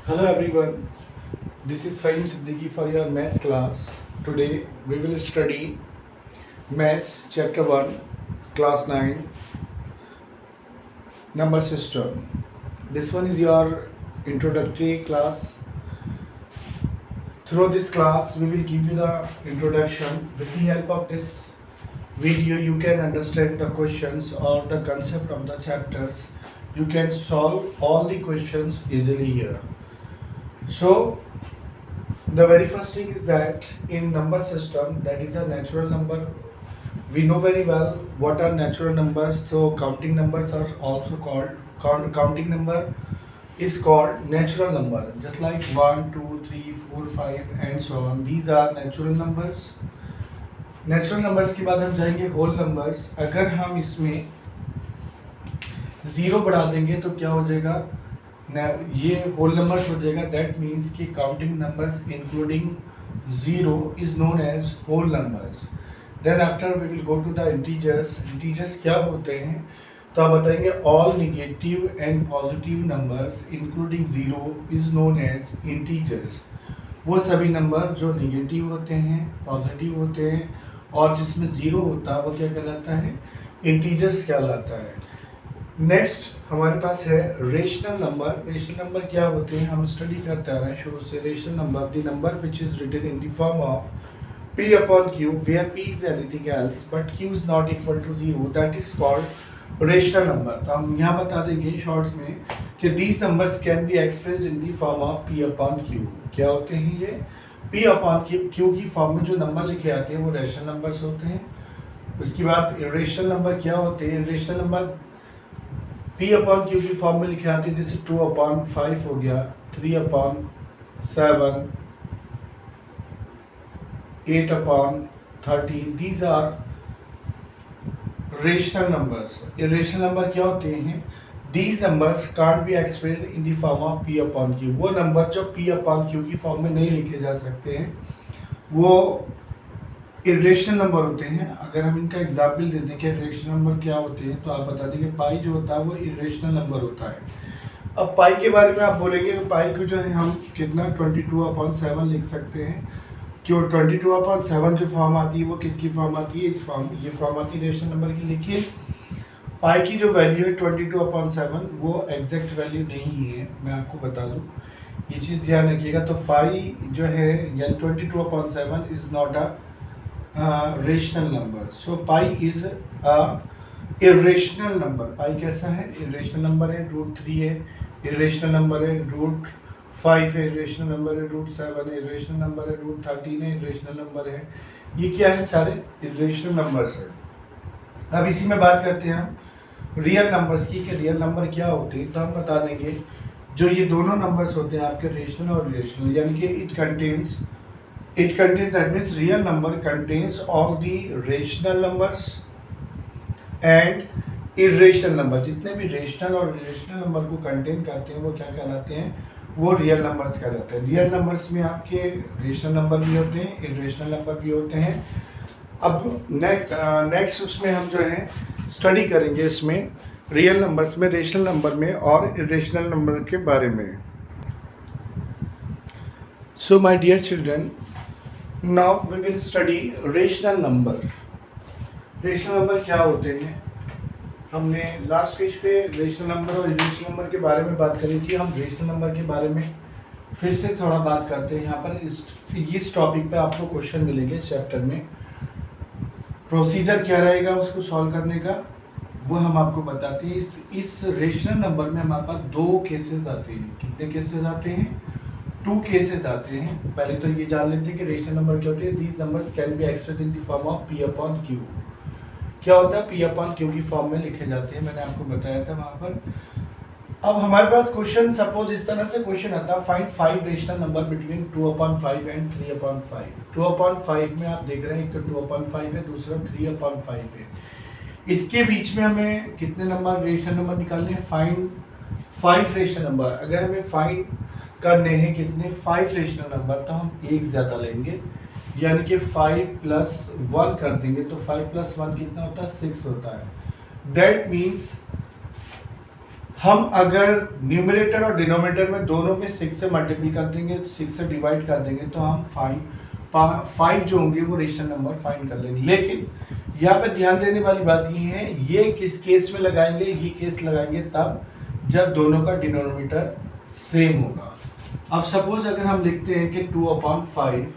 Hello everyone, this is Fahim Siddiqui for your maths class. Today we will study Maths Chapter 1, Class 9, Number System. This one is your introductory class. Through this class we will give you the introduction. With the help of this video you can understand the questions or the concept of the chapters. You can solve all the questions easily here. So the very first thing is that in number system, that is a natural number. We know very well what are natural numbers. So counting numbers are also called counting number is called natural number. Just like 1, 2, 3, 4, 5 and so on. These are natural numbers. Natural numbers के बाद हम जाएंगे whole numbers. अगर हम इसमें zero बढ़ा देंगे तो क्या हो जाएगा, ये होल नंबर्स हो जाएगा. दैट मीन्स कि counting numbers including zero is known as whole numbers. Then after we will go to the integers. Integers क्या होते हैं तो आप बताएंगे all negative and positive numbers including zero is known as integers. वो सभी number जो निगेटिव होते हैं, पॉजिटिव होते हैं और जिसमें ज़ीरो होता है वो क्या कहलाता है, इंटीजर्स कहलाता है. नेक्स्ट हमारे पास है रेशनल नंबर. रेशनल नंबर क्या होते हैं हम स्टडी करते आ रहे हैं शुरू से. Rational number the number which is written in the form of p upon q where p is anything else but q is not equal to 0, that is called rational number. तो हम यहाँ बता देंगे शॉर्ट्स में कि these numbers can be expressed in the form of p upon q. क्या होते हैं ये p upon q की फॉर्म में जो नंबर लिखे आते हैं वो रेशनल नंबर्स होते हैं. उसके बाद इरेशनल नंबर क्या होते हैं, irrational number p upon q की फॉर्म में लिखे आते हैं. जैसे 2/5 हो गया, 3/7, 8/13. These are rational numbers. Irrational number क्या होते हैं, these numbers can't be expressed in the form of p upon q. वो नंबर जो p अपॉन q की फॉर्म में नहीं लिखे जा सकते हैं वो इरेशनल नंबर होते हैं. अगर हम इनका एग्जाम्पल दे दें कि इरेशनल नंबर क्या होते हैं तो आप बता देंगे पाई जो होता है वो इरेशनल नंबर होता है. अब पाई के बारे में आप बोलेंगे तो पाई को जो है हम कितना 22/7 लिख सकते हैं. क्यों 22/7 जो फॉर्म आती है वो किसकी फॉर्म आती है, ये फॉर्म आती है रेशनल नंबर की. लेकिन पाई की जो वैल्यू है 22/7 वो एग्जैक्ट वैल्यू नहीं है, मैं आपको बता दूँ, ये चीज़ ध्यान रखिएगा. तो पाई जो है यानी 22/7 is not a rational number. So pi is irrational number. Pi कैसा है, इरेशनल नंबर है. √3 है, इरेशनल नंबर है. √5 है, इरेशनल नंबर है. √7 है, इरेशनल नंबर है. √13 है, इरेशनल नंबर है. ये क्या है, सारे इरेशनल नंबर्स है. अब इसी में बात करते हैं हम रियल नंबर्स की कि रियल नंबर क्या होते हैं. तो हम बता देंगे जो ये दोनों नंबर्स होते हैं आपके रेशनल और इरेशनल, यानी कि it contains that means real number contains all the rational numbers and irrational number. जितने भी रेशनल और इरेशनल नंबर को कंटेन करते हैं वो क्या कहलाते हैं, वो रियल नंबर्स कहलाते हैं. रियल नंबर्स में आपके रेशनल नंबर भी होते हैं, इरेशनल नंबर भी होते हैं. अब नेक्स्ट उसमें हम जो है स्टडी करेंगे इसमें रियल नंबर्स में, रेशनल नंबर में और इरेशनल नंबर के बारे में. So my dear children, now we will study rational number. Rational number क्या होते हैं, हमने लास्ट पेज पे रेशनल नंबर और इरेशनल नंबर के बारे में बात करी थी. हम रेशनल नंबर के बारे में फिर से थोड़ा बात करते हैं. यहाँ पर इस टॉपिक पे आपको क्वेश्चन मिलेंगे इस चैप्टर में. प्रोसीजर क्या रहेगा उसको सॉल्व करने का वो हम आपको बताते हैं. इस रेशनल नंबर में हमारे पास दो केसेस आते हैं. कितने केसेस आते हैं, 2 केसेस आते हैं. पहले तो ये जान लेते हैं कि रेशनल नंबर क्या होते हैं. These numbers can be expressed in the form of p upon q. क्या होता है, p अपॉन q की फॉर्म में लिखे जाते हैं, मैंने आपको बताया था वहाँ पर. अब हमारे पास क्वेश्चन सपोज इस तरह से क्वेश्चन आता है, find 5 rational number between 2/5 and 3/5. 2/5 में आप देख रहे हैं एक तो 2/5 है, दूसरा 3/5 है. इसके बीच में हमें कितने नंबर रेशनल नंबर निकालने हैं, फाइंड 5 रेशनल नंबर. अगर हमें फाइंड करने हैं कितने 5 रेशनल नंबर तो हम एक ज़्यादा लेंगे, यानी कि 5 + 1 कर देंगे तो 5 + 1 कितना होता है, 6 होता है. दैट मीन्स हम अगर न्यूमरेटर और डिनोमिनेटर में दोनों में 6 से मल्टीप्लाई कर देंगे, 6 से डिवाइड कर देंगे, तो हम 5 जो होंगे वो रेशनल नंबर फाइंड कर लेंगे। लेकिन यहाँ पे ध्यान देने वाली बात ये है, ये किस केस में लगाएंगे, ये केस लगाएंगे तब जब दोनों का डिनोमिनेटर सेम होगा। अब सपोज अगर हम लिखते हैं कि 2/5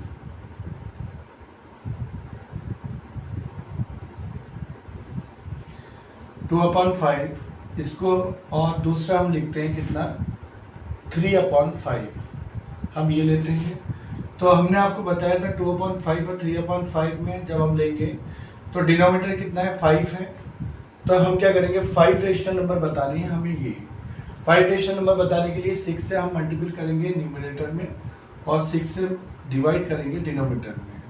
2/5 इसको, और दूसरा हम लिखते हैं कितना 3/5, हम ये लेते हैं। तो हमने आपको बताया था 2/5 और 3/5 में जब हम लेंगे तो डिनोमिनेटर कितना है 5 है। तो हम क्या करेंगे, 5 रेशनल नंबर बताने हैं हमें। ये 5 रेशनल नंबर बताने के लिए 6 से हम मल्टीपल करेंगे न्यूमरेटर में और 6 से डिवाइड करेंगे डिनोमिनेटर में।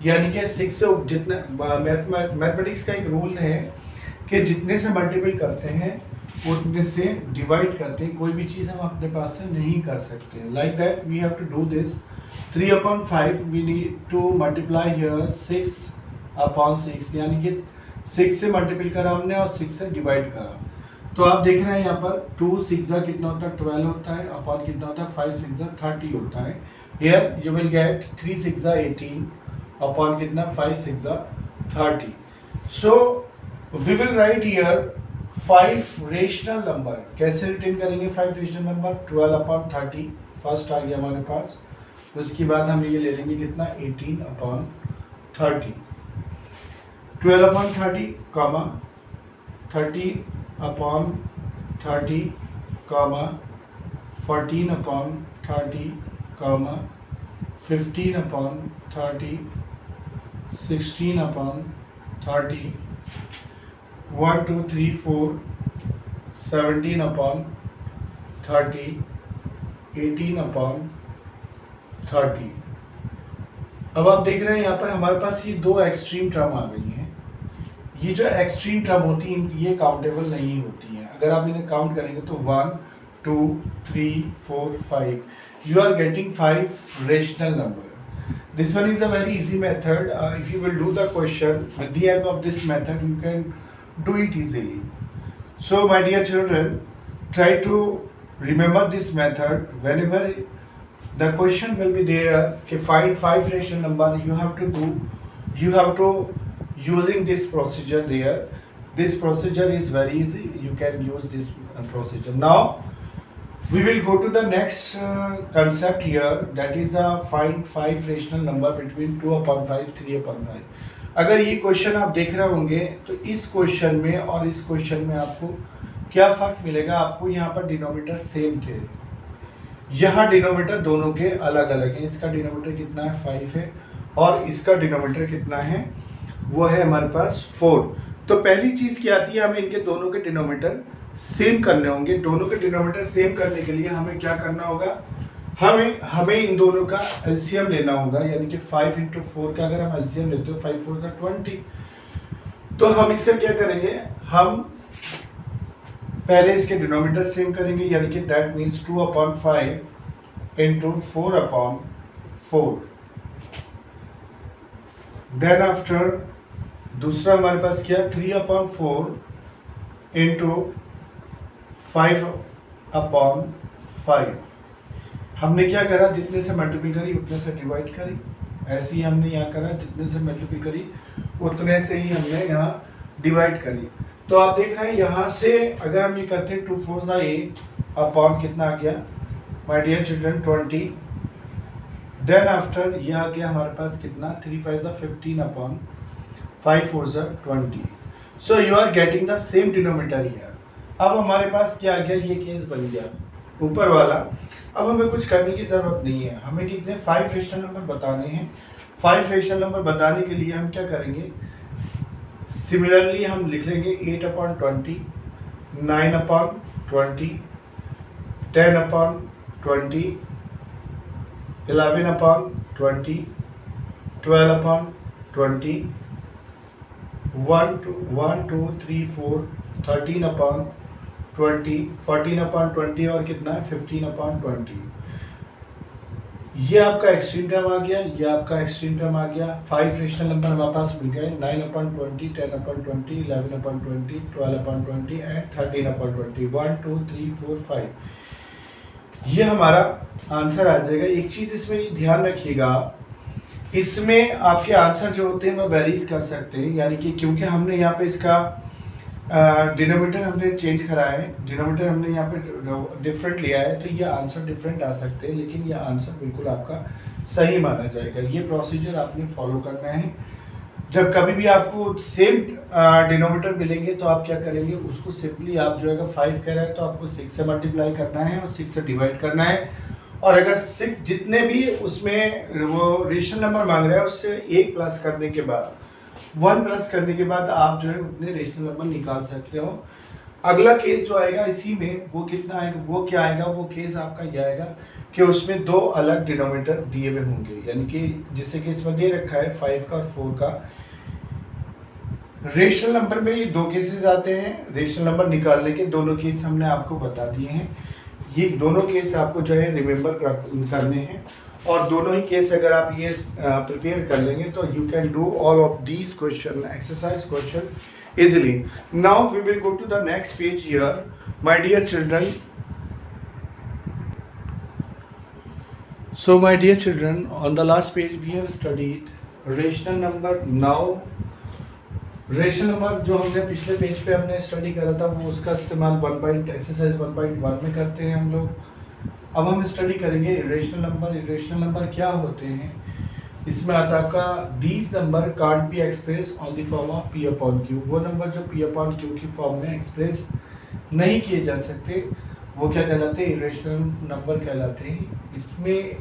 यानी कि 6 से जितना मैथमेटिक्स का एक रूल है कि जितने से मल्टीपल करते हैं उतने से डिवाइड करते हैं। कोई भी चीज़ हम अपने पास से नहीं कर सकते। Like that we have to do this 3/5 we need to multiply here 6/6, यानी कि 6 से मल्टीपल करा हमने और 6 से डिवाइड करा। तो आप देख रहे हैं यहाँ पर 2 6 कितना होता है 12 होता है, अपॉन कितना होता है 5 6 30 होता है। Here you will get 3 6 18 upon कितना 5 6 30। So we will write here 5 rational number. कैसे रिटेन करेंगे 5 रेशनल नंबर, 12/30 फर्स्ट आ गया हमारे पास। उसके बाद हम ये ले लेंगे कितना 18/30, 12/30 कॉमा 30/30 कॉमा 14/30 कॉमा 15/30 16/30 1 2 3 4 17/30 18/30। अब आप देख रहे हैं यहाँ पर हमारे पास ये दो एक्सट्रीम टर्म आ गई हैं। ये जो एक्सट्रीम टर्म होती हैं ये काउंटेबल नहीं होती हैं। अगर आप इन्हें काउंट करेंगे तो 1 2 3 4 5 you are getting 5 rational number. This one is a very easy method. If you will do the question with the help of this method, you can do it easily. So, my dear children, try to remember this method. Whenever the question will be there, okay, find 5 rational number, you have to using this procedure there. This procedure is very easy. You can use this procedure. Now, we will go to the next concept here, that is the find 5 rational number between 2/5 3/5। अगर ये question आप देख रहे होंगे तो इस question में और इस क्वेश्चन में आपको क्या फ़र्क मिलेगा। आपको यहाँ पर डिनोमिनेटर सेम थे, यहाँ डिनोमिनेटर दोनों के अलग अलग हैं। इसका डिनोमिनेटर कितना है 5 है और इसका डिनोमिनेटर कितना है वो है हमारे पास 4। तो पहली चीज़ क्या आती है, हमें इनके दोनों के डिनोमिनेटर सेम करने होंगे। दोनों के डिनोमिनेटर सेम करने के लिए हमें क्या करना होगा, हमें इन दोनों का एलसीएम लेना होगा। यानी कि 5 × 4 का अगर हम एलसीएम लेते हो 5 4 20, तो हम इसका क्या करेंगे, हम पहले इसके डिनोमिनेटर सेम करेंगे। यानी कि दैट मीन्स 2/5 × 4/4। देन आफ्टर दूसरा हमारे पास क्या 3/4 × 5/5। हमने क्या करा, जितने से मल्टीपल करी उतने से डिवाइड करी। ऐसे ही हमने यहाँ करा, जितने से मल्टीपल करी उतने से ही हमने यहाँ डिवाइड करी। तो आप देख रहे हैं यहाँ से अगर हम ये करते हैं 2 4 8 अपॉन कितना आ गया my dear children 20। Then after ये आ गया हमारे पास कितना 3 5 15/5 4 20। So you are getting the same denominator here. अब हमारे पास क्या आ गया, ये केस बन गया ऊपर वाला। अब हमें कुछ करने की ज़रूरत नहीं है। हमें कितने 5 रेशनल नंबर बताने हैं। 5 रेशनल नंबर बताने के लिए हम क्या करेंगे, सिमिलरली हम लिख लेंगे 8/20 9/20 10/20 11/20 12/20 1 2 3 4 13/20 14/20 और कितना है 15/20। ये आपका एक्सट्रीम टर्म आ गया, ये आपका एक्सट्रीम टर्म आ गया। 5 रेशनल नंबर हमारे पास मिल गए, 9/20, 10/20, 11/20, 12/20 एंड 13/20, 1 2 3 4 5। ये हमारा आंसर आ जाएगा। एक चीज़ इसमें ये ध्यान रखिएगा, इसमें आपके आंसर जो होते हैं वो वेरीज कर सकते हैं, यानी कि क्योंकि हमने यहाँ पे इसका डिनोमीटर हमने चेंज करा है, डिनोमीटर हमने यहाँ पे डिफरेंट लिया है, तो ये आंसर डिफरेंट आ सकते हैं, लेकिन ये आंसर बिल्कुल आपका सही माना जाएगा। ये प्रोसीजर आपने फॉलो करना है। जब कभी भी आपको सेम डिनोमीटर मिलेंगे तो आप क्या करेंगे, उसको सिंपली आप जो है 5 कह रहे हैं तो आपको 6 से मल्टीप्लाई करना है और 6 से डिवाइड करना है। और अगर 6 जितने भी उसमें वो रेशनल नंबर मांग रहा है उससे 1 प्लस करने के बाद, 1 प्लस करने के बाद आप जो है उतने रेशनल नंबर निकाल सकते हो। अगला केस जो आएगा इसी में, वो कितना आएगा, वो क्या आएगा, वो केस आपका ये आएगा कि उसमें 2 अलग डिनोमीटर दिए हुए होंगे, यानी कि जैसे कि इसमें दे रखा है 5 का और 4 का। रेशनल नंबर में ये 2 केसेस आते हैं, रेशनल नंबर निकालने के दोनों केस हमने आपको बता दिए हैं। ये दोनों केस आपको जो है रिमेंबर करने हैं, और दोनों ही केस अगर आप ये प्रिपेयर कर लेंगे तो you can do all of these question, exercise question easily. Now we will go to the next page here, my dear children. So my dear children, on the last page we have studied rational number. Now rational number जो हमने पिछले page पे हमने study करा था वो उसका इस्तेमाल एक्सरसाइज 1.1 में करते हैं हम लोग। अब हम स्टडी करेंगे इरेशनल नंबर। इरेशनल नंबर क्या होते हैं, इसमें आता है आपका these number can't be express on the form of P upon Q. वो नंबर जो पी अपॉन क्यू की फॉर्म में एक्सप्रेस नहीं किए जा सकते वो क्या कहलाते हैं, इरेशनल नंबर कहलाते हैं। इसमें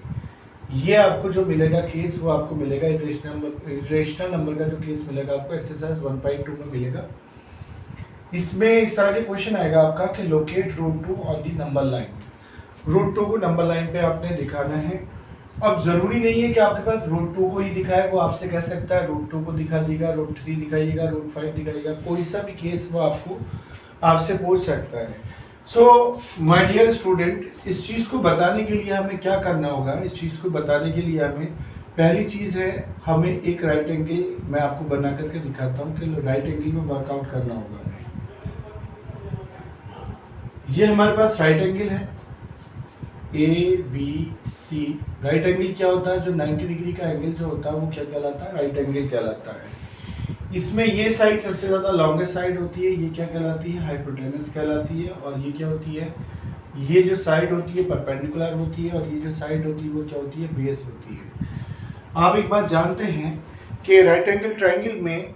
ये आपको जो मिलेगा केस वो आपको मिलेगा इरेशनल नंबर का जो केस मिलेगा आपको एक्सरसाइज 1.2 में मिलेगा। इसमें इस तरह के क्वेश्चन आएगा आपका कि locate root 2 on the number line. Root 2 को नंबर लाइन पे आपने दिखाना है। अब जरूरी नहीं है कि आपके पास रूट 2 को ही दिखाए, वो आपसे कह सकता है रूट 2 को दिखा देगा, रूट 3 दिखाइएगा, रूट 5 दिखाइएगा, कोई सा भी केस वो आपसे पूछ सकता है। सो माय डियर स्टूडेंट, इस चीज़ को बताने के लिए हमें क्या करना होगा, इस चीज़ को बताने के लिए हमें पहली चीज़ है हमें एक राइट एंगल मैं आपको बना करके दिखाता हूँ कि राइट एंगल में वर्कआउट करना होगा। ये हमारे पास राइट एंगल है ABC। राइट एंगल क्या होता है, जो 90 डिग्री का एंगल जो होता है वो क्या कहलाता है, राइट एंगल कहलाता है। इसमें ये साइड सबसे ज़्यादा लॉन्गेस्ट साइड होती है, ये क्या कहलाती है, हाइपोटेनस कहलाती है। और ये क्या होती है, ये जो साइड होती है परपेंडिकुलर होती है, और ये जो साइड होती है वो क्या होती है, बेस होती है। आप एक बात जानते हैं कि राइट एंगल ट्रायंगल में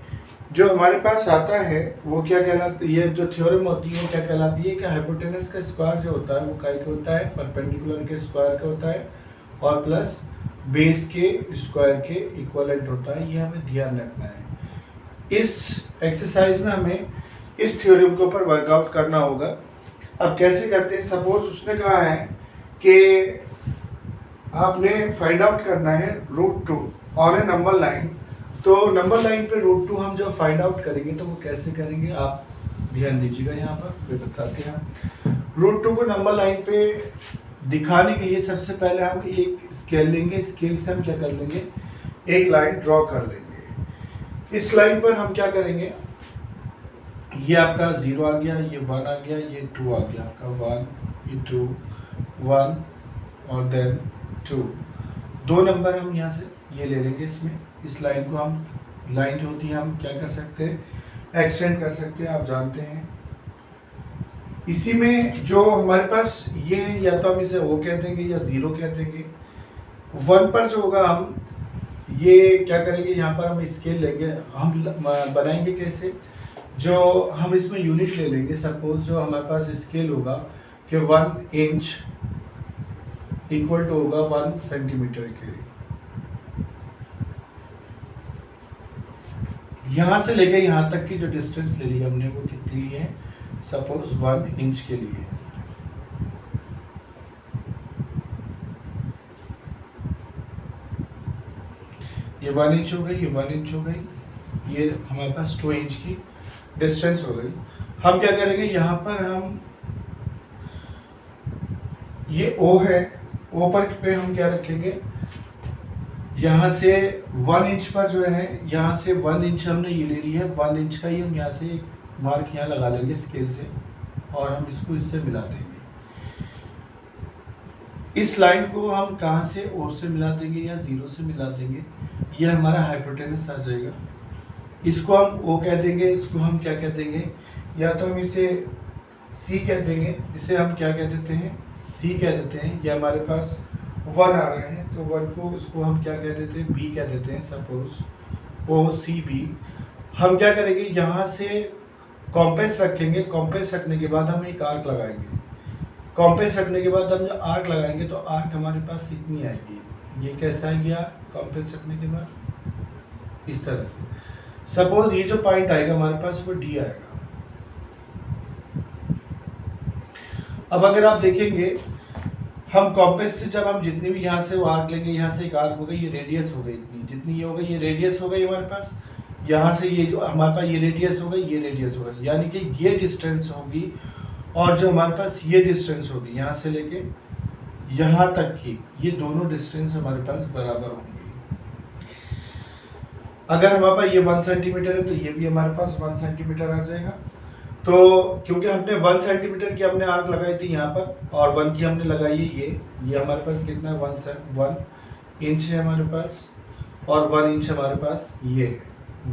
जो हमारे पास आता है वो क्या कहलाता है, ये जो थ्योरम होती है वो क्या कहलाती है कि हाइपोटेनस का स्क्वायर जो होता है वो काय का होता है, परपेंडिकुलर के स्क्वायर का होता है, और प्लस बेस के स्क्वायर के इक्वलेंट होता है। ये हमें ध्यान रखना है। इस एक्सरसाइज में हमें इस थ्योरम के ऊपर वर्कआउट करना होगा। अब कैसे करते हैं, सपोज उसने कहा है कि आपने फाइंड आउट करना है root 2 on a number line. तो नंबर लाइन पे रूट 2 हम जो फाइंड आउट करेंगे तो वो कैसे करेंगे, आप ध्यान दीजिएगा। यहाँ पर वे बताते हैं रूट 2 को नंबर लाइन पे दिखाने के लिए सबसे पहले हम एक स्केल लेंगे, स्केल से हम क्या कर लेंगे, एक लाइन ड्रॉ कर लेंगे। इस लाइन पर हम क्या करेंगे, ये आपका 0 आ गया, ये 1 आ गया, ये 2 आ गया, आपका 1 ये 2 1 और देन 2। 2 नंबर हम यहाँ से ये ले लेंगे। इसमें इस लाइन को हम, लाइन जो होती है हम क्या कर सकते हैं, एक्सटेंड कर सकते हैं, आप जानते हैं। इसी में जो हमारे पास ये है, या तो हम इसे O कह देंगे या 0 कह देंगे। 1 पर जो होगा हम ये क्या करेंगे, यहाँ पर हम स्केल लेंगे, हम बनाएंगे कैसे, जो हम इसमें यूनिट ले लेंगे। सपोज जो हमारे पास स्केल होगा कि 1 इंच इक्वल टू होगा 1 सेंटीमीटर के। यहाँ से लेके यहाँ तक की जो डिस्टेंस ले ली हमने वो कितनी ली है, सपोज 1 इंच के लिए। ये 1 इंच हो गई, ये 1 इंच हो गई, ये हमारे पास 2 इंच की डिस्टेंस हो गई। हम क्या करेंगे, यहाँ पर हम ये O है ऊपर पे हम क्या रखेंगे, यहाँ से 1 इंच पर जो है, यहाँ से 1 इंच हमने ये ले लिया है, 1 इंच का ही हम यहाँ से मार्क यहाँ लगा लेंगे स्केल से, और हम इसको इससे मिला देंगे। इस लाइन को हम कहाँ से, और से मिला देंगे या 0 से मिला देंगे, ये हमारा हाइपोटेनस आ जाएगा। इसको हम O कह देंगे, इसको हम क्या कह देंगे, या तो हम इसे C कह देंगे, इसे हम क्या कह देते हैं, C कह देते हैं। ये हमारे पास 1 आ रहा है, तो 1 को इसको हम क्या कह देते हैं, B कह देते हैं। Suppose OCB। हम क्या करेंगे, यहाँ से कॉम्पेस रखेंगे, कॉम्पेस रखने के बाद हम एक आर्क लगाएंगे। कॉम्पेस रखने के बाद हम जब आर्क लगाएंगे तो आर्क हमारे पास इतनी आएगी। ये कैसा आएगी आर्क कॉम्पेस रखने के बाद, इस तरह से। सपोज ये जो पॉइंट आएगा हमारे पास वो D आएगा। अब अगर आप देखेंगे, हम कॉम्पेस से जब हम जितनी भी यहाँ से वो आर्क लेंगे, यहाँ से एक आर्क हो गई, ये रेडियस हो गई इतनी, जितनी ये हो गई, ये रेडियस हो गई हमारे पास। यहाँ से ये जो हमारे पास ये रेडियस हो गई, ये रेडियस हो गई, यानी कि ये डिस्टेंस होगी, और जो हमारे पास ये डिस्टेंस होगी यहाँ से लेके यहाँ तक की, ये दोनों डिस्टेंस हमारे पास बराबर होंगी। अगर हमारे पास ये 1 सेंटीमीटर है तो ये भी हमारे पास 1 सेंटीमीटर आ जाएगा। तो क्योंकि हमने 1 सेंटीमीटर की हमने आर्क लगाई थी यहाँ पर, और 1 की हमने लगाई है ये हमारे पास कितना है, 1 इंच है हमारे पास, और 1 इंच हमारे पास ये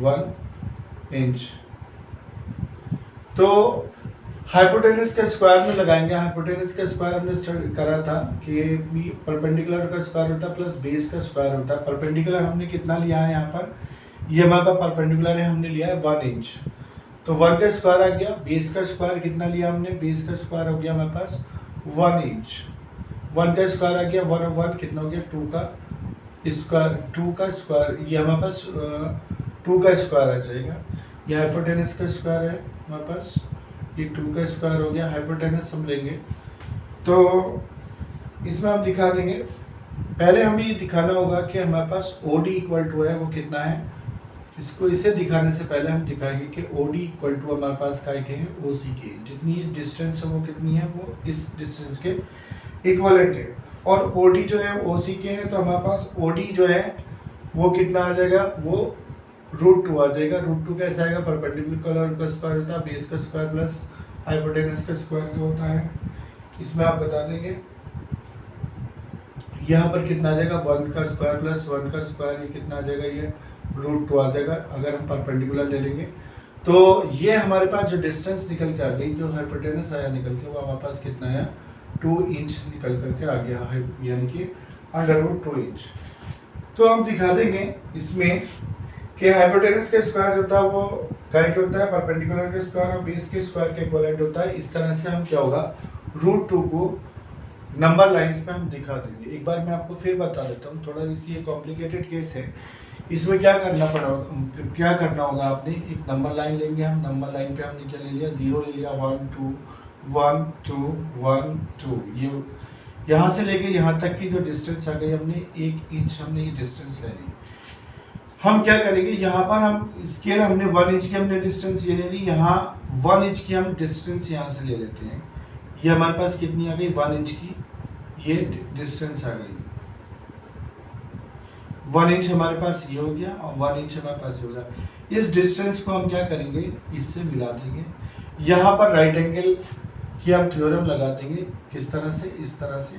1 इंच। तो हाइपोटेनस का स्क्वायर में लगाएंगे। हाइपोटेनस का स्क्वायर हमने करा था कि परपेंडिकुलर का स्क्वायर होता है प्लस बेस का स्क्वायर होता है। परपेंडिकुलर हमने कितना लिया है यहाँ पर, ये हमारे पास परपेंडिकुलर है, हमने लिया है 1 इंच। तो 1 का स्क्वायर आ गया, बेस का स्क्वायर कितना लिया हमने, बेस का स्क्वायर हो गया हमारे पास 1 इंच। 1 का स्क्वायर आ गया 1 और 1 कितना हो गया 2 का स्क्वायर, 2 का स्क्वायर, ये हमारे पास 2 का स्क्वायर आ जाएगा। ये हाइपोटेनस का स्क्वायर है हमारे पास, ये 2 का स्क्वायर हो गया। हाइपोटेनस हम लेंगे तो इसमें हम दिखा देंगे, पहले हमें ये दिखाना होगा कि हमारे पास OD इक्वल टू है वो कितना है। इसको इसे दिखाने से पहले हम दिखाएंगे कि OD इक्वल टू हमारे पास काय के हैं, OC के, जितनी डिस्टेंस है वो कितनी है, वो इस डिस्टेंस के इक्वलेंट है। और OD जो है OC के हैं, तो हमारे पास OD जो है वो कितना आ जाएगा, वो √2 आ जाएगा। √2 कैसे आएगा, परपेंडिकुलर का स्क्वायर होता है, बेस का स्क्वायर प्लस हाइपोटेनस का स्क्वायर का होता है। इसमें आप बता देंगे यहाँ पर कितना आ जाएगा, 1 का स्क्वायर प्लस 1 का स्क्वायर, ये कितना आ जाएगा, ये √2 आ जाएगा अगर हम परपेंडिकुलर ले लेंगे। तो ये हमारे पास जो डिस्टेंस निकल के आ गई, जो हाइपोटेनस आया निकल के, वो हमारे पास कितना आया, 2 इंच निकल करके आ गया, यानी कि √2 इंच। तो हम दिखा देंगे इसमें कि हाइपोटेनस का स्क्वायर जो होता है वो क्या होता है, परपेंडिकुलर के स्क्वायर और बेस के स्क्वायर के इक्विवेलेंट होता है। इस तरह से हम क्या होगा, √2 को नंबर लाइंस पे हम दिखा देंगे। एक बार मैं आपको फिर बता देता हूँ, थोड़ा इसलिए कॉम्प्लिकेटेड केस है। इसमें क्या करना होगा आपने, एक नंबर लाइन लेंगे हम। नंबर लाइन पे हमने क्या ले लिया, 0 ले लिया, 1 2 1 2 1 2, ये यहाँ से लेके यहाँ तक की जो डिस्टेंस आ गई हमने 1 इंच, हमने ये डिस्टेंस ले ली। हम क्या करेंगे, यहाँ पर हम स्केल हमने 1 इंच की हमने डिस्टेंस ये ले ली, यहाँ 1 इंच की हम डिस्टेंस यहाँ से ले लेते हैं। ये हमारे पास कितनी आ गई, 1 इंच की ये डिस्टेंस आ गई। 1 इंच हमारे पास ये हो गया और 1 इंच हमारे पास ये हो गया। इस डिस्टेंस को हम क्या करेंगे, इससे मिला देंगे। यहाँ पर राइट एंगल की हम थ्योरम लगा देंगे। किस तरह से, इस तरह से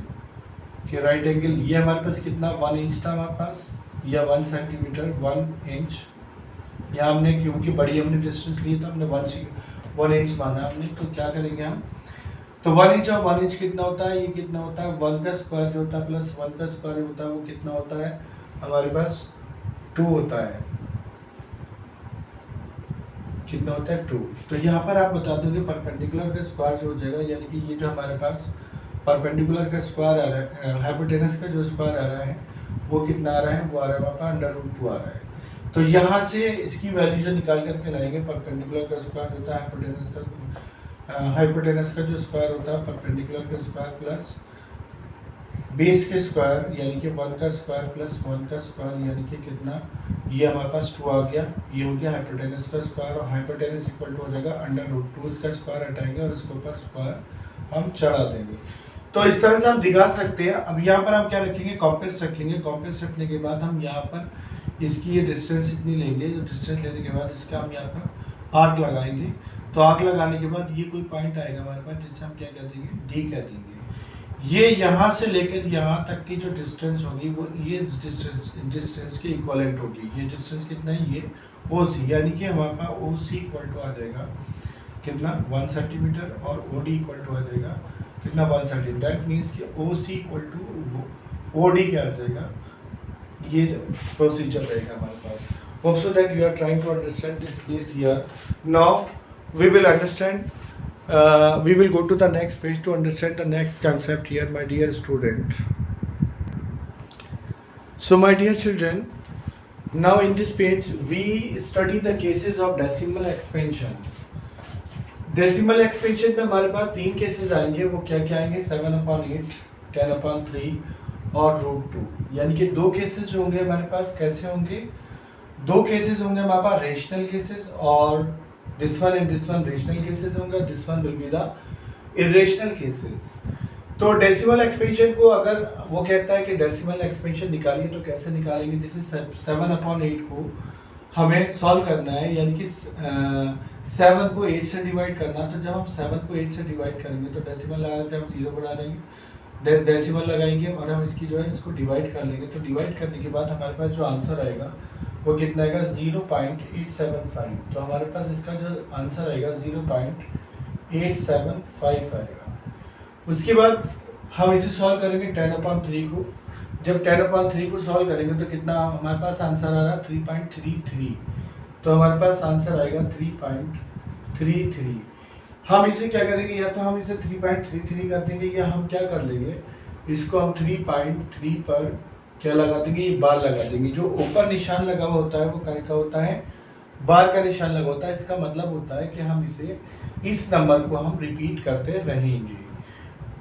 कि राइट एंगल, ये हमारे पास कितना 1 इंच था हमारे पास, या 1 सेंटीमीटर 1 इंच। यहाँ हमने क्योंकि बड़ी हमने डिस्टेंस ली तो हमने 1 इंच माना हमने। तो क्या करेंगे हम, तो 1 इंच और 1 इंच कितना होता है, ये कितना होता है, 1 का स्क्वायर जो होता है प्लस 1 का स्क्वायर होता है, वो कितना होता है हमारे पास 2 होता है। कितना होता है 2। तो यहाँ पर आप बता दोगे परपेंडिकुलर का स्क्वायर जो हो जाएगा, यानी कि ये जो हमारे पास परपेंडिकुलर का स्क्वायर आ रहा है, हाइपोटेनस का जो स्क्वायर आ रहा है वो कितना आ रहा है, वो आ रहा है हमारे पास √2 आ रहा है। तो यहाँ से इसकी वैल्यू जो निकाल करके लाएंगे, परपेंडिकुलर का स्क्वायर होता है हाइपोटेनस का जो स्क्वायर होता है परपेंडिकुलर का स्क्वायर प्लस बेस के स्क्वायर, यानी कि 1 का स्क्वायर प्लस 1 का स्क्वायर, यानी कि कितना, ये हमारे पास 2 आ गया। ये हो गया हाइपोटेनस का स्क्वायर, और हाइपोटेनस इक्वल टू हो जाएगा √2। इसका स्क्वायर हटाएंगे और इसके ऊपर स्क्वायर हम चढ़ा देंगे। तो इस तरह से हम दिखा सकते हैं। अब यहाँ पर हम क्या रखेंगे, कॉम्पेस रखेंगे। कॉम्पेस रखने के बाद हम यहाँ पर इसकी ये डिस्टेंस इतनी लेंगे, जो डिस्टेंस लेने के बाद इसका हम यहाँ पर आर्क लगाएंगे। तो आर्क लगाने के बाद ये कोई पॉइंट आएगा हमारे पास, जिससे हम क्या कह देंगे, डी कह देंगे। ये यहाँ से लेकर यहाँ तक की जो डिस्टेंस होगी वो ये डिस्टेंस के इक्वलेंट होगी। ये डिस्टेंस कितना है, ये ओ सी, यानी कि हमारे पास ओ सी इक्वल टू आ जाएगा कितना, 1 सेंटीमीटर, और ओ डी इक्वल टू आ जाएगा कितना, 1 सेंटीमीटर। दैट मीन्स कि O C equal to O D क्या आ जाएगा, ये प्रोसीजर रहेगा हमारे पास। Hope so that you are trying to understand this case here. Now we will understand, we will go to the next page to understand the next concept here, my dear student. So my dear children, now in this page we study the cases of decimal expansion. Decimal expansion में हमारे पास 3 cases आएंगे। वो क्या क्या आएंगे, 7/8, 10/3 और √2। यानी कि 2 केसेस जो होंगे हमारे पास कैसे होंगे, 2 केसेस होंगे हमारे पास रेशनल केसेस, और this one and this one rational cases होंगे, this one will be the irrational cases। तो डेसिमल एक्सपेंशन को अगर वो कहता है कि डेसिमल एक्सपेंशन निकालिए, तो कैसे निकालेंगे, जैसे 7/8 को हमें सॉल्व करना है, यानी कि 7 को 8 से डिवाइड करना। तो जब हम 7 को 8 से डिवाइड करेंगे तो डेसिमल लगा के हम 0 बढ़ा देंगे, डेसिमल लगाएंगे और हम इसकी जो है इसको डिवाइड कर लेंगे। तो डिवाइड करने के बाद हमारे पास जो आंसर आएगा वो कितना आएगा, 0.875। तो हमारे पास इसका जो आंसर आएगा 0.875 आएगा। उसके बाद हम इसे सॉल्व करेंगे 10/3 को। जब 10/3 को सॉल्व करेंगे तो कितना हमारे पास आंसर आ रहा है, 3.33। तो हमारे पास आंसर आएगा 3.33। हम इसे क्या करेंगे, या तो हम इसे 3.33 कर देंगे, या हम क्या कर लेंगे, इसको हम 3.3 पर क्या लगा देंगे, ये बार लगा देंगे। जो ऊपर निशान लगा हुआ होता है वो काय का होता है, बार का निशान लगा होता है। इसका मतलब होता है कि हम इसे, इस नंबर को हम रिपीट करते रहेंगे,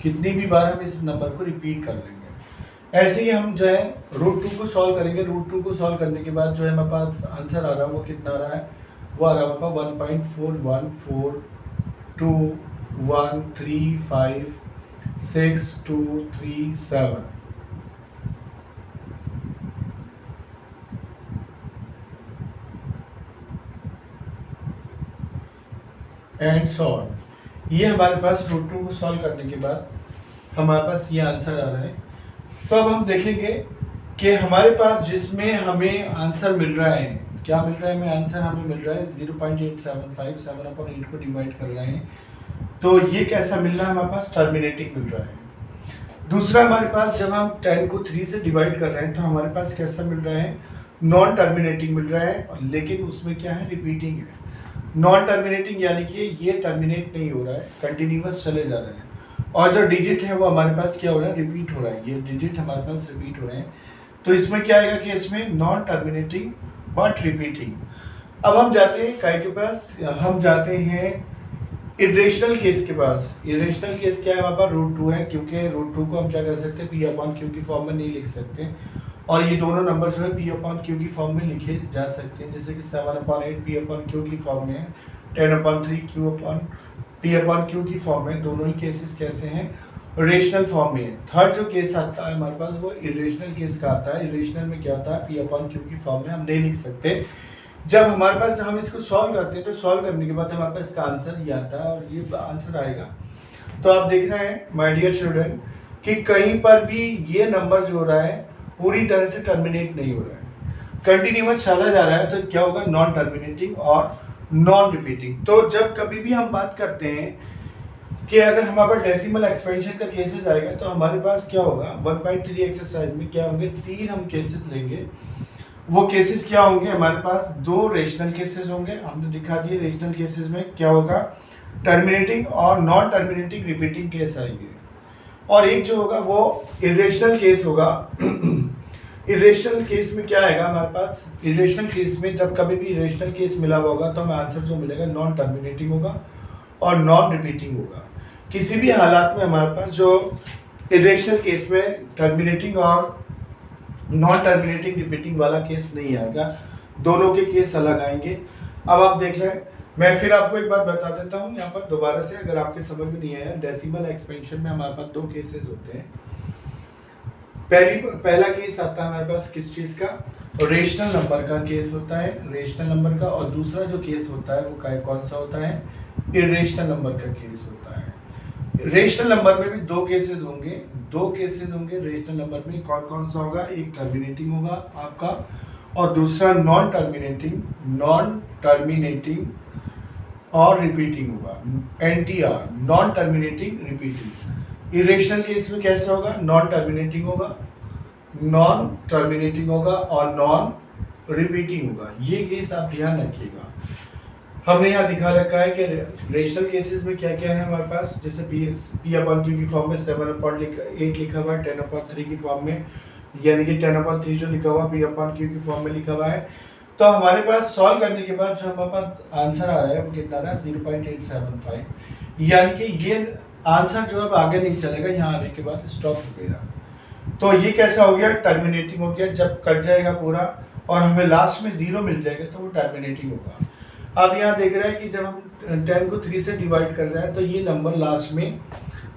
कितनी भी बार हम इस नंबर को रिपीट कर लेंगे। ऐसे ही हम जो है √2 को सॉल्व करेंगे। √2 को सॉल्व करने के बाद जो है हमारे पास आंसर आ रहा है वो कितना आ रहा है, वो आ रहा है हमारे पास 1.41421356237। And so on. ये हमारे पास √2 को सॉल्व करने के बाद हमारे पास ये आंसर आ रहा है। तो अब हम देखेंगे कि हमारे पास जिसमें हमें आंसर मिल रहा है, क्या मिल रहा है, हमें आंसर हमें मिल रहा है 0.875, 7/8 को डिवाइड कर रहे हैं। तो ये कैसा मिल रहा है, हमारे पास टर्मिनेटिंग मिल रहा है। दूसरा हमारे पास जब हम 10 को 3 से डिवाइड कर रहे हैं तो हमारे पास कैसा मिल रहा है, नॉन टर्मिनेटिंग मिल रहा है, लेकिन उसमें क्या है, रिपीटिंग है। नॉन टर्मिनेटिंग यानी कि ये टर्मिनेट नहीं हो रहा है, कंटिन्यूअस चले जा रहे हैं। और जो डिजिट है वो हमारे पास क्या हो रहा है, रिपीट हो रहा है। ये डिजिट हमारे पास रिपीट हो रहे हैं। तो इसमें क्या आएगा कि इसमें नॉन टर्मिनेटिंग बट रिपीटिंग। अब हम जाते हैं काय के पास, हम जाते हैं इरेशनल केस के पास। इरेशनल केस क्या है, हमारे पास √2 है, क्योंकि √2 को हम क्या कर सकते हैं, P/Q की फॉर्म में नहीं लिख सकते, और ये दोनों नंबर जो है P/Q की फॉर्म में लिखे जा सकते हैं। जैसे कि 7/8 P/Q की फॉर्म में है, 10/3 P/Q की फॉर्म में। दोनों ही केसेस कैसे हैं, रेशनल फॉर्म में। थर्ड जो केस आता है हमारे पास वो इरेशनल केस का आता है। इरेशनल में क्या होता है, P/Q की फॉर्म में हम नहीं लिख सकते। जब हमारे पास हम इसको सॉल्व करते हैं तो सॉल्व करने के बाद हमारे पास इसका आंसर ये आता है, और ये आंसर आएगा। तो आप देख रहे हैं माय डियर स्टूडेंट कि कहीं पर भी ये नंबर जो हो रहा है पूरी तरह से टर्मिनेट नहीं हो रहा है, कंटिन्यूअस चला जा रहा है। तो क्या होगा, नॉन टर्मिनेटिंग और नॉन रिपीटिंग। तो जब कभी भी हम बात करते हैं कि अगर हमारे पास डेसिमल एक्सपेंशन का केसेस आएगा तो हमारे पास क्या होगा, 1.3 एक्सरसाइज में क्या होंगे, 3 हम केसेस लेंगे। वो केसेस क्या होंगे, हमारे पास 2 रेशनल केसेस होंगे, हमने दिखा दिए। रेशनल केसेस में क्या होगा, टर्मिनेटिंग और नॉन टर्मिनेटिंग रिपीटिंग केस आएंगे। और एक जो होगा वो इरेशनल केस होगा। इरेशनल केस में क्या आएगा हमारे पास, इरेशनल केस में जब कभी भी इरेशनल केस मिला हुआ होगा तो हमें आंसर जो मिलेगा नॉन टर्मिनेटिंग होगा और नॉन रिपीटिंग होगा। किसी भी हालात में हमारे पास जो इरेशनल केस में टर्मिनेटिंग और नॉन टर्मिनेटिंग रिपीटिंग वाला केस नहीं आएगा, दोनों के केस अलग आएंगे। अब आप देख रहे हैं मैं फिर आपको एक बात बता देता हूँ यहाँ पर दोबारा से, अगर आपके समझ में नहीं आया। डेसिमल एक्सपेंशन में हमारे पास दो केसेस होते हैं। पहला केस आता है हमारे पास किस चीज़ का, रेशनल नंबर का केस होता है, रेशनल नंबर का। और दूसरा जो केस होता है वो कौन सा होता है, इरेशनल नंबर का केस होता है। रेशनल नंबर में भी दो केसेस होंगे रेशनल नंबर में। कौन कौन सा होगा, एक टर्मिनेटिंग होगा आपका और दूसरा नॉन टर्मिनेटिंग और रिपीटिंग होगा, NTR, non terminating repeating. Irrational case में कैसा होगा, नॉन टर्मिनेटिंग होगा और नॉन रिपीटिंग होगा। ये केस आप ध्यान रखिएगा। हमने यहाँ दिखा रखा है कि रेशनल केसेस में क्या क्या है हमारे पास, जैसे पी अपॉन क्यू की फॉर्म में 7/8 लिखा हुआ है, 10/3 की फॉर्म में, यानी कि 10/3 जो लिखा हुआ पी अपॉन क्यू की फॉर्म में लिखा हुआ है। तो हमारे पास सॉल्व करने के बाद जो हमारे पास आंसर आ रहा है वो कितना रहा है, 0.875। यानी कि ये आंसर जो अब आगे नहीं चलेगा, यहाँ आने के बाद स्टॉप हो गया। तो ये कैसा हो गया, टर्मिनेटिंग हो गया। जब कट जाएगा पूरा और हमें लास्ट में 0 मिल जाएगा तो वो टर्मिनेटिंग होगा। अब यहाँ देख रहे हैं कि जब हम 10 को 3 से डिवाइड कर रहे हैं तो ये नंबर लास्ट में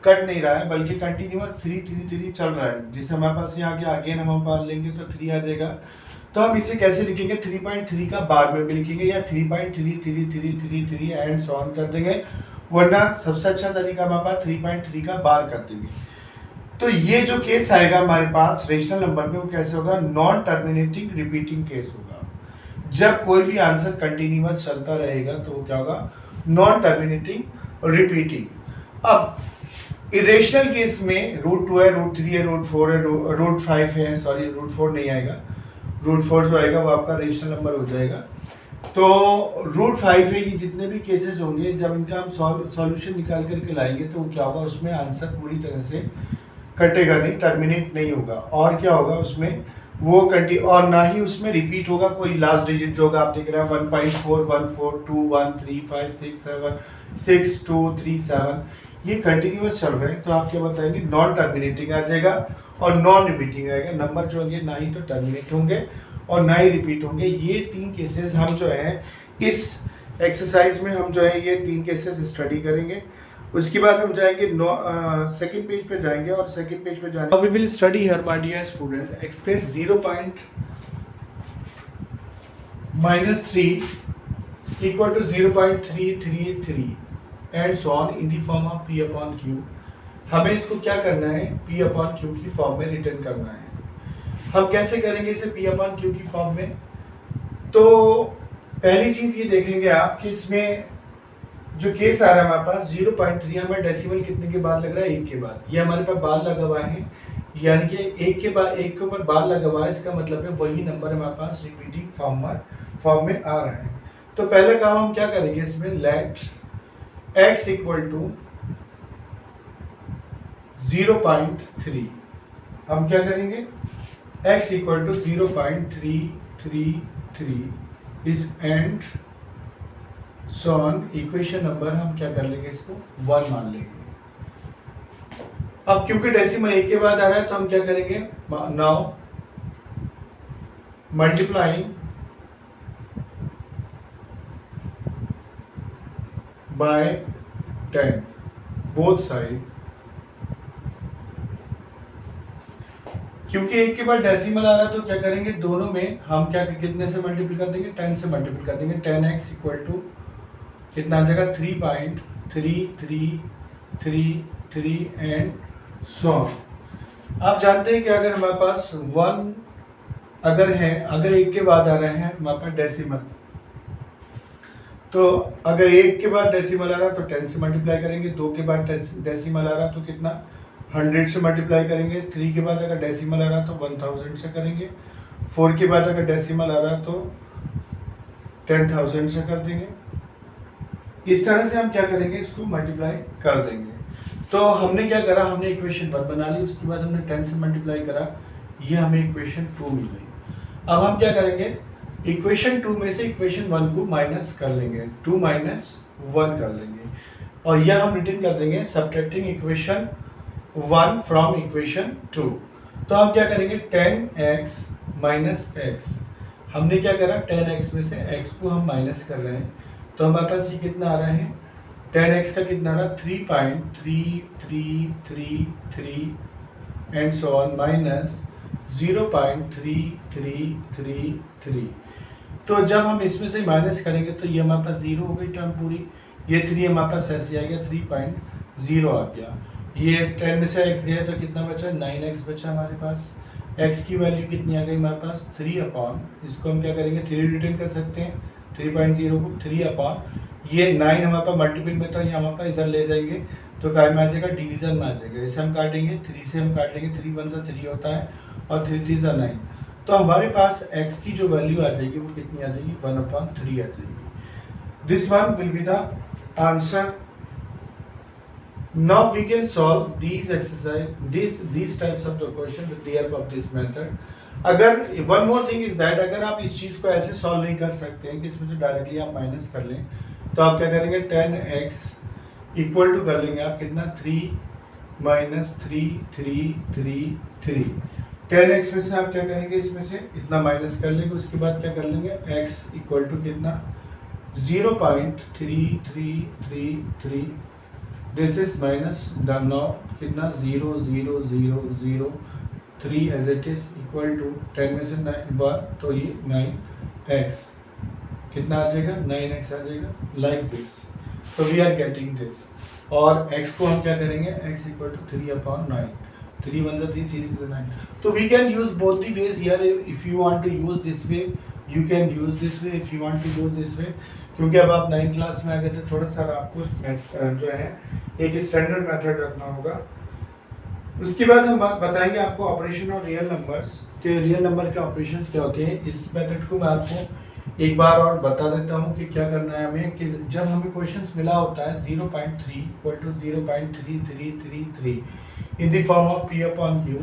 कट नहीं रहा है, बल्कि कंटिन्यूअस 3 चल रहा है। जैसे हमारे पास यहाँ के आगे हम पार लेंगे तो 3 आ जाएगा। तो हम इसे कैसे लिखेंगे, 3.3 का बार में भी लिखेंगे या 3.3333 एंड सो ऑन कर देंगे, वरना सबसे अच्छा तरीका हमारे पास 3.3 का बार कर देंगे। तो ये जो केस आएगा हमारे पास रेशनल नंबर में, वो कैसे होगा, नॉन टर्मिनेटिंग रिपीटिंग केस होगा। जब कोई भी आंसर कंटिन्यूअस चलता रहेगा तो वो क्या होगा, नॉन टर्मिनेटिंग रिपीटिंग। अब इरेशनल केस में √2 है, √3 है, √4 है, √5 है, सॉरी √4 नहीं आएगा, √4 जो आएगा वो आपका रेशनल नंबर हो जाएगा। तो √5 है, ये जितने भी केसेस होंगे जब इनका हम सॉल्यूशन निकाल करके लाएंगे तो क्या होगा, उसमें आंसर पूरी तरह से कटेगा नहीं, टर्मिनेट नहीं होगा। और क्या होगा उसमें, वो और ना ही उसमें रिपीट होगा कोई लास्ट डिजिट जो होगा। आप देख रहे हैं 1.4 1 4 2 1 3 5 6 7 6 2 3 7, ये कंटिन्यूअस चल रहे हैं। तो आप क्या बताएंगे, नॉन टर्मिनेटिंग आ जाएगा और नॉन रिपीटिंग आएगा। नंबर जो होंगे ना ही तो टर्मिनेट होंगे और ना ही रिपीट होंगे। ये 3 केसेस हम जो है इस एक्सरसाइज में हम जो है ये 3 केसेस स्टडी करेंगे। उसके बाद हम जाएंगे सेकंड पेज पे जाएंगे और सेकंड पेज पे जाने we will study here my dear student express 0.-3 equal to 0.333 and so on in the form of p upon q। हमें इसको क्या करना है, p अपॉन q की फॉर्म में रिटर्न करना है। हम कैसे करेंगे इसे p अपॉन q की फॉर्म में, तो पहली चीज ये देखेंगे आप कि इसमें जो केस आ रहा है हमारे पास 0.3, हमें डेसिमल कितने के बाद लग रहा है, 1 के बाद। ये हमारे पास बार लगा हुआ है, यानी कि 1 के ऊपर बार लगा हुआ है, इसका मतलब है वही नंबर हमारे पास रिपीटिंग फॉर्म में आ रहा है। तो पहले काम हम क्या करेंगे इसमें, लेट x इक्वल टू 0.3। हम क्या करेंगे, x equal to 0.333 is and so on equation number हम क्या कर लेंगे, इसको 1 मान लेंगे। अब क्योंकि डेसिमल 1 के बाद आ रहा है तो हम क्या करेंगे, now multiplying by 10 both side. क्योंकि 1 के बाद डेसिमल आ रहा है तो क्या करेंगे, दोनों में हम क्या कितने से मल्टीप्लाई कर देंगे, 10 से मल्टीप्लाई कर देंगे। 10x इक्वल टू कितना आ जाएगा, 3.3333 एंड सो। आप जानते हैं कि अगर हमारे पास 1 अगर 1 के बाद आ रहे हैं हमारे पास डेसिमल, तो अगर 1 के बाद डेसिमल आ रहा है तो 10 से मल्टीप्लाई करेंगे। 2 के बाद डेसिमल आ रहा है तो कितना, 100 से मल्टीप्लाई करेंगे। 3 के बाद अगर डेसिमल आ रहा है तो 1000 से करेंगे। 4 के बाद अगर डेसिमल आ रहा है तो 10,000 से कर देंगे। इस तरह से हम क्या करेंगे, इसको मल्टीप्लाई कर देंगे। तो हमने क्या करा, हमने इक्वेशन 1 बना ली, उसके बाद हमने 10 से मल्टीप्लाई करा, ये हमें इक्वेशन 2 मिल गई। अब हम क्या करेंगे, इक्वेशन 2 में से इक्वेशन 1 को माइनस कर लेंगे, 2 - 1 कर लेंगे और यह हम रिटर्न कर देंगे सब्ट्रैक्टिंग इक्वेशन 1 फ्रॉम इक्वेशन 2। तो हम क्या करेंगे, 10x - x। हमने क्या करा, 10x में से x को हम माइनस कर रहे हैं तो हमारे पास ये कितना आ रहा है 10x का कितना आ रहा है 3.3333 एंड सो ऑन माइनस 0.3333। तो जब हम इसमें से माइनस करेंगे तो ये हमारे पास 0 हो गई टर्म पूरी, ये 3 हमारे पास ऐसे आ गया 3.0 आ गया, ये 10 में से x गया तो कितना बचा 9x बचा हमारे पास। x की वैल्यू कितनी आ गई हमारे पास 3 अपॉन, इसको हम क्या करेंगे 3 रिटर्न कर सकते हैं 3.0 को 3 अपॉन, ये 9 हमारे पास मल्टीपल में था, ये हमारे पास इधर ले जाएंगे तो काय में आ जाएगा डिवीजन में आ जाएगा, इसे हम काटेंगे 3 से हम काट लेंगे, 3 1 सा 3 होता है और 3 3 सा 9, तो हमारे पास x की जो वैल्यू आ जाएगी वो कितनी आ जाएगी 1/3 आ जाएगी। This one will be the answer. Now we can solve these exercise, these types of the question with the help of this method. अगर one more thing is that अगर आप इस चीज़ को ऐसे सॉल्व नहीं कर सकते हैं कि इसमें से डायरेक्टली आप माइनस कर लें, तो आप क्या करेंगे 10x इक्वल टू कर लेंगे आप कितना 3 माइनस 3 3 3 3, 10x में से आप क्या करेंगे इसमें से इतना माइनस कर लेंगे, उसके बाद क्या कर लेंगे x इक्वल टू कितना 0.3333, दिस इज माइनस नाउ कितना 0.0003 as it is equal to 10 में से 9 तो ये 9x कितना आ जाएगा 9x आ जाएगा लाइक दिस। तो वी आर गेटिंग दिस, और x को हम क्या करेंगे x इक्वल टू 3/9, 3 1 3 3 9। तो we can use both the ways here, if you want to use this way you can use this way, if you want to use this way, क्योंकि अब आप 9th class में आ गए थे, थोड़ा सा आपको जो है एक स्टैंडर्ड मेथड रखना होगा। उसके बाद हम बात बताएंगे आपको ऑपरेशन और रियल नंबर्स के, रियल नंबर के ऑपरेशंस क्या होते हैं। इस मेथड को मैं आपको एक बार और बता देता हूँ कि क्या करना है हमें, कि जब हमें क्वेश्चंस मिला होता है 0.3 equal to 0.3333 in the form of p/q,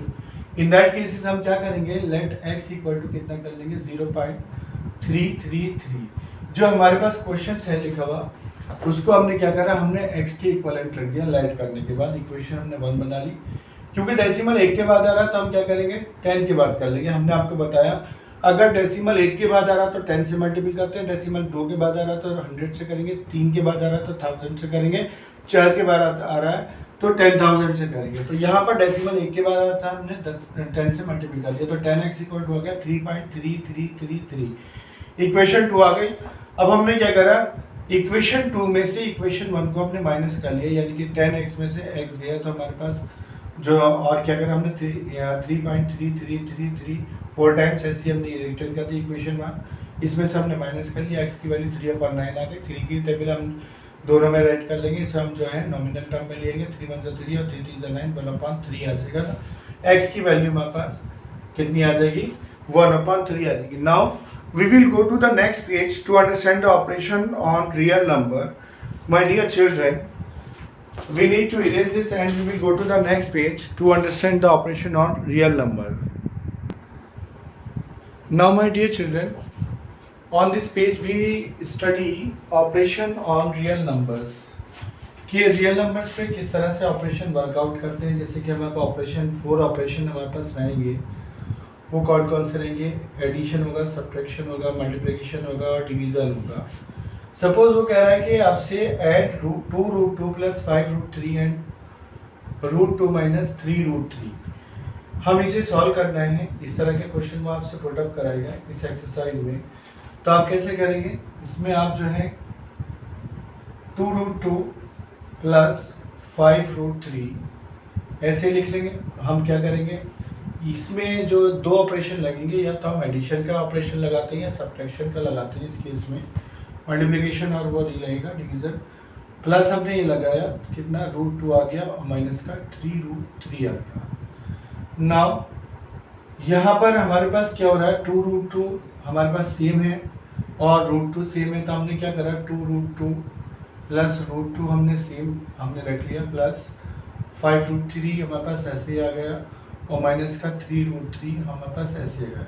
in that cases हम क्या करेंगे लेट x इक्वल टू कितना कर लेंगे 0.333, जो हमारे पास क्वेश्चन है लिखा हुआ उसको हमने क्या करा, हमने x के इक्वलेंट रख दिया, लाइट करने के बाद इक्वेशन हमने 1 बना ली। क्योंकि डेसिमल 1 के बाद आ रहा है तो हम क्या करेंगे 10 के बाद कर लेंगे। हमने आपको बताया अगर डेसिमल 1 के बाद आ रहा है तो 10 से मल्टीपल करते हैं, डेसिमल 2 के बाद आ रहा है तो 100 से करेंगे, 3 के बाद आ रहा है तो 1000 से करेंगे, 4 के बाद आ रहा है तो 10,000 से करेंगे। तो यहाँ पर डेसिमल 1 के बाद आ रहा था, हमने 10 से मल्टीपल कर दिया, तो 10x इक्वल टू हो गया 3.3333, इक्वेशन 2 आ गई। अब हमने क्या करा, इक्वेशन 2 में से इक्वेशन 1 को हमने माइनस कर लिया, यानी कि 10x में से x गया तो हमारे पास जो, और क्या करा हमने 3.3333 4 टाइम्स ऐसी हमने रिटर्न कर दी इक्वेशन 1, इसमें से हमने माइनस कर लिया, x की वैल्यू 3/9 आ गई। 3 की टेबल हम दोनों में राइट कर लेंगे, इसे हम जो है नॉमिनल टर्म में लेंगे, 3 1 3 और 3 3 9 1/3 आ जाएगा। x की वैल्यू हमारे पास कितनी आ जाएगी 1/3 आ जाएगी। Now we will go to the next page to understand the operation on real number. My dear children, we need to erase this and we will go to the next page to understand the operation on real number. Now my dear children, on this page we study operation on real numbers, कि real numbers पे किस तरह से operation workout करते हैं। जैसे कि हमारे पास ऑपरेशन 4 ऑपरेशन हमारे पास रहेंगे, वो कौन कौन से रहेंगे, एडिशन होगा, सब्ट्रैक्शन होगा, मल्टीप्लिकेशन होगा और डिवीज़न होगा। सपोज वो कह रहा है कि आपसे ऐड √2 + 5√3 एंड √2 - 3√3, हम इसे सॉल्व करना है। इस तरह के क्वेश्चन वो आपसे पुटअप कराएगा इस एक्सरसाइज में। तो आप कैसे करेंगे, इसमें आप जो है 2√2 + 5√3 ऐसे लिख लेंगे। हम क्या करेंगे, इसमें जो 2 ऑपरेशन लगेंगे, या तो हम एडिशन का ऑपरेशन लगाते हैं या सब्ट्रैक्शन का लगाते हैं। इस केस में मल्टीप्लिकेशन और वो नहीं लगेगा डिवीज़न, प्लस हमने ये लगाया कितना √2 आ गया और माइनस का 3√3 आ गया। नाउ यहाँ पर हमारे पास क्या हो रहा है, 2√2 हमारे पास सेम है और √2 सेम है, तो हमने क्या करा 2√2 + √2 हमने सेम हमने रख लिया, प्लस 5√3 हमारे पास ऐसे ही आ गया और माइनस का 3√3 हमारे पास ऐसे आ गया।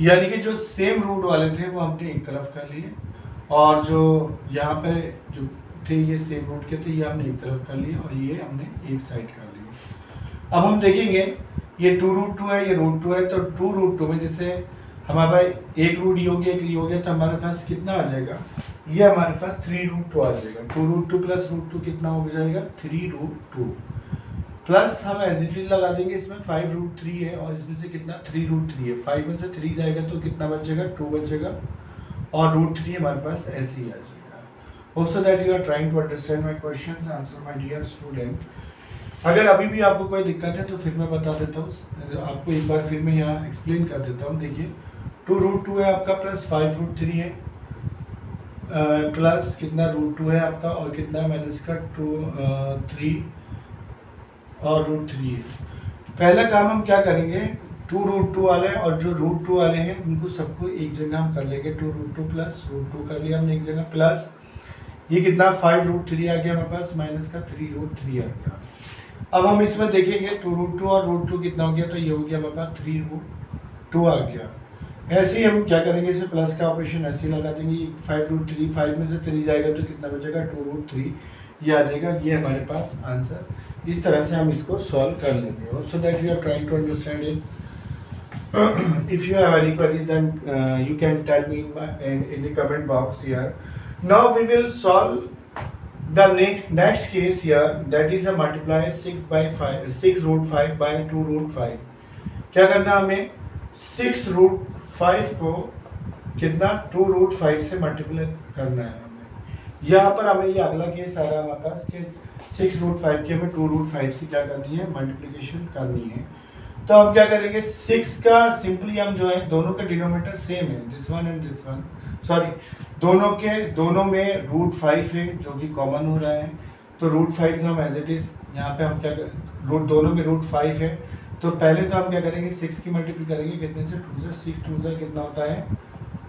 यानी कि जो सेम रूट वाले थे वो हमने एक तरफ कर लिए, और जो यहाँ पे जो थे ये सेम रूट के थे ये हमने एक तरफ कर लिए, और ये हमने एक साइड कर लिए। अब हम देखेंगे ये 2√2 है, ये √2 है, तो 2√2 में जैसे हमारे पास एक रूट ये हो गया, एक ये हो गया, तो हमारे पास कितना आ जाएगा, ये हमारे पास 3√2 आ जाएगा। 2√2 प्लस √2 कितना हो जाएगा, 3√2 प्लस हम एज इट इज लगा देंगे, इसमें 5√3 है और इसमें से कितना 3√3 है, 5 में से 3 जाएगा तो कितना बचेगा, 2 बचेगा और √3 हमारे पास ऐसे ही आ जाएगा। Hope that you are trying to understand my question answer my dear student. अगर अभी भी आपको कोई दिक्कत है तो फिर मैं बता देता हूँ, आपको एक बार फिर मैं यहाँ एक्सप्लेन कर देता हूँ। देखिए 2√2 है आपका प्लस 5√3 है प्लस कितना √2 है आपका और कितना माइनस का 3 और √3 है। पहला काम हम क्या करेंगे, 2√2 वाले और जो √2 वाले हैं उनको सबको एक जगह हम कर लेंगे। 2√2 प्लस √2 कर लिया हमने एक जगह, प्लस ये कितना 5√3 आ गया हमारे पास माइनस का 3√3 आ गया। अब हम इसमें देखेंगे 2√2 और √2 कितना हो गया, तो ये हो गया हमारे पास 3√2 आ गया। ऐसे ही हम क्या करेंगे, इसमें प्लस का ऑपरेशन ऐसे ही लगा देंगे। 5√3, 5 में से 3 जाएगा तो कितना बचेगा 2√3, ये आ जाएगा। ये हमारे पास आंसर। इस तरह से हम इसको सॉल्व कर लेंगे। So that you are trying to understand it. If you have any queries then you can tell me in the comment box here. Now we will solve the next case here, that is a multiply 6√5 by 2√5। क्या करना हमें, 6√5 को कितना 2√5 से multiply करना है हमें। यहाँ पर हमें ये अगला केस आ रहा है हमारे पास कि 6√5 की हमें 2√5 से क्या करनी है, मल्टीप्लिकेशन करनी है। तो हम क्या करेंगे, 6 का सिंपली हम जो है दोनों का डिनोमिनेटर सेम है, this one and this one, sorry दोनों में √5 है जो कि कॉमन हो रहा है। तो √5 से हम एज इट इज यहाँ पे हम क्या दोनों में √5 है, तो पहले तो हम क्या करेंगे 6 की मल्टीप्लाई करेंगे कितने से, 2 से। 6 2 से कितना होता है,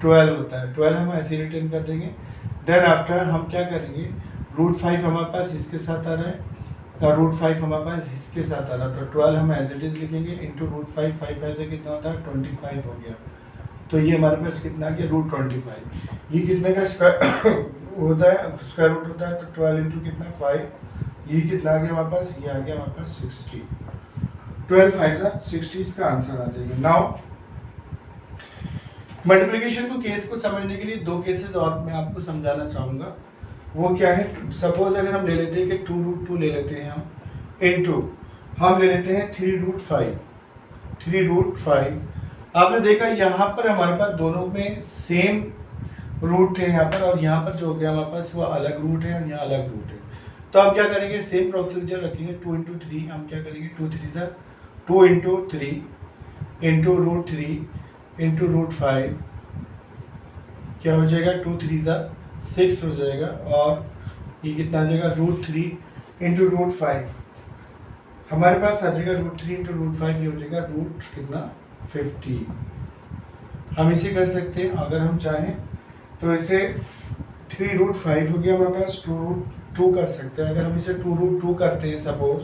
12 होता है। 12 हम ऐसे रिटर्न कर देंगे। देन आफ्टर हम क्या करेंगे, √5 हमारे पास इसके साथ आ रहा है और √5 हमारे पास इसके साथ आ रहा है, तो 12 हम एज इट इज लिखेंगे इंटू √5, 5 से कितना होता है 25 हो गया। तो ये हमारे पास कितना आ गया, √25। ये कितने का स्क्वायर होता है, स्क्वायर रूट होता है, तो 12 इंटू कितना 5, ये कितना आ गया हमारे पास, ये आ गया हमारे पास 60। 12 5 60 इसका आंसर आ जाएगा। नाउ मल्टीप्लिकेशन को केस को समझने के लिए दो केसेस और मैं आपको समझाना चाहूँगा। वो क्या है, सपोज अगर हम ले लेते हैं कि 2√2 ले लेते हैं हम, इनटू हम ले लेते हैं 3√5। आपने देखा यहाँ पर हमारे पास दोनों में सेम रूट थे यहाँ पर, और यहाँ पर जो हो गया हमारे पास वो अलग रूट है और यहाँ अलग रूट है। तो हम क्या करेंगे, सेम प्रोसीजर रखेंगे। 2 इंटू 3 हम क्या करेंगे, 2 3 2 इंटू 3 इंटू √3 इंटू √5 क्या हो जाएगा, 2 3 6 हो जाएगा, और ये कितना आ जाएगा √3 इंटू √5 हमारे पास आ जाएगा √3 इंटू √5, ये हो जाएगा कितना 50। हम इसे कर सकते हैं अगर हम चाहें तो इसे 3√5 हो गया हमारे पास, 2√2 कर सकते हैं। अगर हम इसे 2√2 करते हैं सपोज,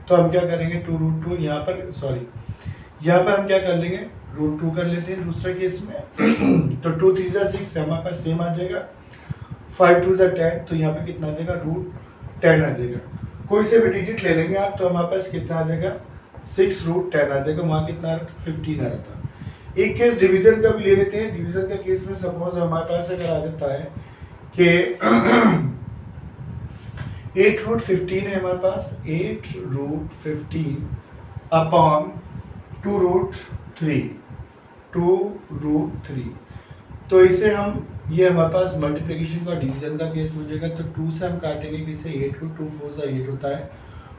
तो हम क्या करेंगे 2√2 यहाँ पर, सॉरी यहाँ पर हम क्या कर लेंगे √2 कर लेते हैं दूसरे केस में। तो 2 3 6 हमारे पास सेम आ जाएगा, 5 2 10, तो यहाँ पे कितना आ जाएगा √10 आ जाएगा। कोई से भी डिजिट ले लेंगे आप, तो हमारे पास कितना आ जाएगा 6√10 आ जाएगा। वहाँ कितना आ रहा था 15 आ रहा था। एक केस डिवीजन का भी ले लेते हैं। डिवीजन का केस में सपोज हमारे पास अगर आ जाता है कि 8√15 है हमारे पास, 8√15 अपॉन 2√3, तो इसे हम, ये हमारे पास मल्टीप्लिकेशन का डिवीजन का केस हो जाएगा। तो 2 से हम काटेंगे किसे 8 को, 2 4 से 8 होता है,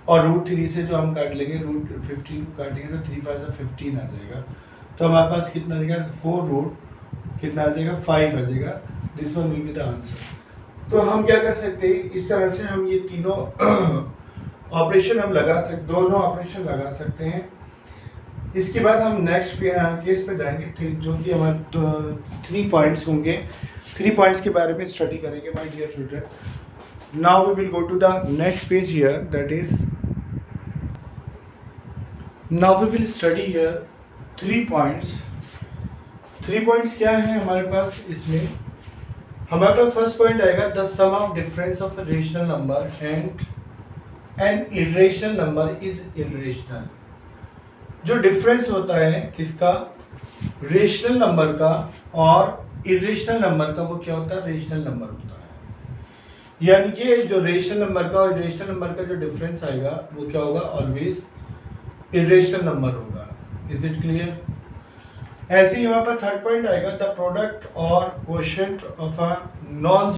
और √3 से जो हम काट लेंगे √15 को काटेंगे तो 3 5 से 15 आ जाएगा। तो हमारे पास कितना आ जाएगा 4 कितना आ जाएगा 5 आ जाएगा। This one will be the answer. तो हम क्या कर सकते हैं, इस तरह से हम ये तीनों ऑपरेशन हम लगा सकते, दोनों ऑपरेशन लगा सकते हैं। इसके बाद हम नेक्स्ट केस पे जाएंगे, जो कि हमारे 3 पॉइंट्स होंगे। 3 पॉइंट्स के बारे में स्टडी करेंगे my dear children. Now we will go to the next page here, that is now we will study here 3 points. 3 points क्या है हमारे पास, इसमें हमारे पास फर्स्ट पॉइंट आएगा the sum of difference of a rational number and an irrational number is irrational. जो difference होता है किसका, रेशनल नंबर का और इरेशनल नंबर का वो क्या होता है, रेशनल नंबर होता है। यानी कि जो रेशनल नंबर का और इरेशनल नंबर का जो डिफरेंस आएगा वो क्या होगा, ऑलवेज इरेशनल नंबर होगा। Is it clear? ऐसे ही यहाँ पर थर्ड पॉइंट आएगा, द प्रोडक्ट और क्वोशिएंट ऑफ अ नॉन